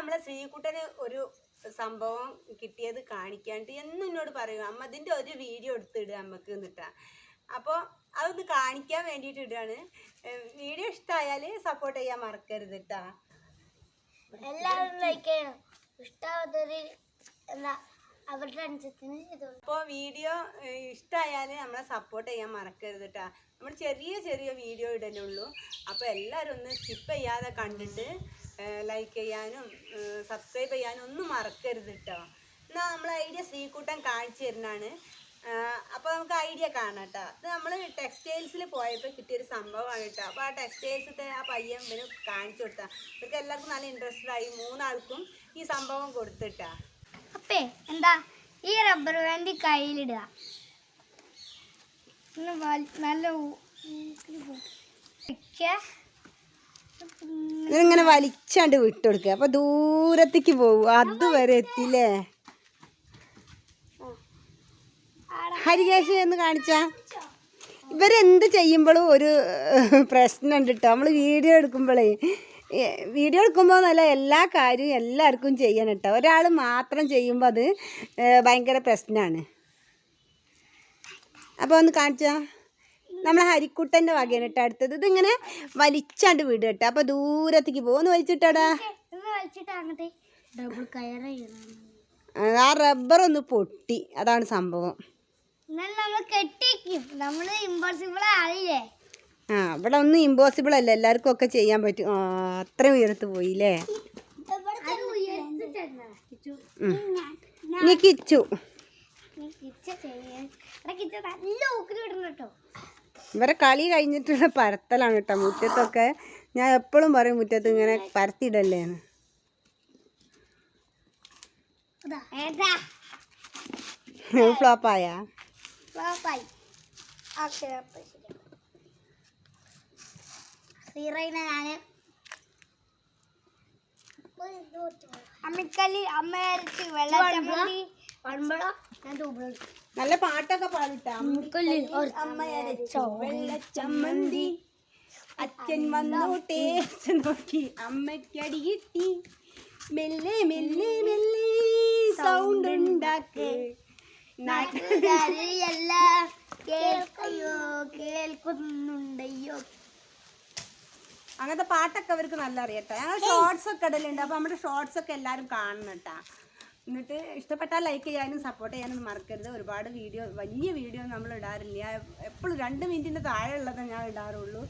നമ്മളെ ശ്രീകുട്ടന് ഒരു സംഭവം കിട്ടിയത് കാണിക്കാണ്ട് എന്നും എന്നോട് പറയും അമ്മ ഇതിൻ്റെ ഒരു വീഡിയോ എടുത്തിടുക നമുക്ക് എന്നിട്ടാ. അപ്പോൾ അതൊന്ന് കാണിക്കാൻ വേണ്ടിയിട്ട് ഇടുകയാണ്. വീഡിയോ ഇഷ്ടമായാൽ സപ്പോർട്ട് ചെയ്യാൻ മറക്കരുത് കേട്ടാ. എല്ലാവരും ലൈക്ക് ചെയ്യണം. ഇഷ്ടമാവാത്തവര് എന്താ അവരുടെ അനുസരിച്ച്. അപ്പോൾ വീഡിയോ ഇഷ്ടമായാൽ നമ്മളെ സപ്പോർട്ട് ചെയ്യാൻ മറക്കരുത് കേട്ടാ. നമ്മൾ ചെറിയ ചെറിയ വീഡിയോ ഇടലുള്ളൂ. അപ്പോൾ എല്ലാവരും ഒന്ന് സ്കിപ്പ് ചെയ്യാതെ കണ്ടിട്ട് ലൈക്ക് ചെയ്യാനും സബ്സ്ക്രൈബ് ചെയ്യാനും ഒന്നും മറക്കരുത് കേട്ടോ. എന്നാൽ നമ്മൾ ഐഡിയ ശ്രീകുട്ടൻ കാണിച്ചു തരുന്നതാണ്. അപ്പോൾ നമുക്ക് ഐഡിയ കാണാം കേട്ടോ. ഇത് നമ്മൾ ടെക്സ്റ്റൈൽസിൽ പോയപ്പോൾ കിട്ടിയൊരു സംഭവമാണ് കേട്ടോ. അപ്പോൾ ആ ടെക്സ്റ്റൈൽസിൻ്റെ ആ പയ്യൻ ഇവന് കാണിച്ചു കൊടുത്താൽ ഇവർക്ക് എല്ലാവർക്കും നല്ല ഇൻട്രസ്റ്റഡ് ആയി. 3 ആൾക്കും ഈ സംഭവം കൊടുത്തിട്ടാ. അപ്പേ എന്താ ഈ റബ്ബർ ബാൻഡ് കയ്യിലിടുക, നല്ല ഇങ്ങനെ വലിച്ചാണ്ട് വിട്ടുകൊടുക്കുക. അപ്പോൾ ദൂരത്തേക്ക് പോകും, അതുവരെ എത്തില്ലേ. ഹരികേശ് എന്ന് കാണിച്ചാ ഇവരെന്ത് ചെയ്യുമ്പോഴും ഒരു പ്രശ്നമുണ്ട് കേട്ടോ. നമ്മൾ വീഡിയോ എടുക്കുമ്പോൾ നല്ല എല്ലാ കാര്യവും എല്ലാവർക്കും ചെയ്യണം കേട്ടോ. ഒരാൾ മാത്രം ചെയ്യുമ്പോൾ അത് ഭയങ്കര പ്രശ്നമാണ്. അപ്പോൾ ഒന്ന് കാണിച്ചാ നമ്മളെ ഹരിക്കുട്ടൻ്റെ വകയാണ് കേട്ടോ അടുത്തത്. ഇതിങ്ങനെ വലിച്ചാണ്ട് വിടുക കേട്ടോ. അപ്പോൾ ദൂരത്തേക്ക് പോകും. ഒന്ന് വലിച്ചിട്ടാടാ. ആ റബ്ബർ ഒന്ന് പൊട്ടി, അതാണ് സംഭവം. ആ ഇവിടെ ഒന്നും ഇമ്പോസിബിൾ അല്ല, എല്ലാവർക്കും ഒക്കെ ചെയ്യാൻ പറ്റും. അത്രയും ഉയരത്ത് പോയില്ലേ. നീ കിച്ചു ഇവരെ കളി കഴിഞ്ഞിട്ടുള്ള പരത്തലാണ് കേട്ടോ മുറ്റത്തൊക്കെ. ഞാൻ എപ്പോഴും പറയും മുറ്റത്ത് ഇങ്ങനെ പരത്തിയിടല്ലേന്ന്. ഫ്ലോപ്പായ നല്ല പാട്ടൊക്കെ പാടിട്ടാ. വെള്ളച്ചമ്മന്തി അച്ഛൻ വന്നു ടേസ്റ്റ് നോക്കി അമ്മയ്ക്കടി കിട്ടി. മെല്ലെ മെല്ലെ മെല്ലെ സൗണ്ട് ഉണ്ടാക്കി നാട്ടുകാരെല്ലാം കേൾക്കുന്നുണ്ടയ്യോ. അങ്ങനത്തെ പാട്ടൊക്കെ അവർക്ക് നല്ല അറിയട്ടെ. ഞങ്ങൾ ഷോർട്സ് ഒക്കെ ഇടലുണ്ട്. അപ്പോൾ നമ്മുടെ ഷോർട്സ് ഒക്കെ എല്ലാവരും കാണണം കേട്ടാ. എന്നിട്ട് ഇഷ്ടപ്പെട്ടാൽ ലൈക്ക് ചെയ്യാനും സപ്പോർട്ട് ചെയ്യാനും മറക്കരുത്. ഒരുപാട് വലിയ വീഡിയോ നമ്മൾ ഇടാറില്ല. എപ്പോഴും 2 മിനിറ്റിൻ്റെ താഴെ ഉള്ളതേ ഞാൻ ഇടാറുള്ളൂ.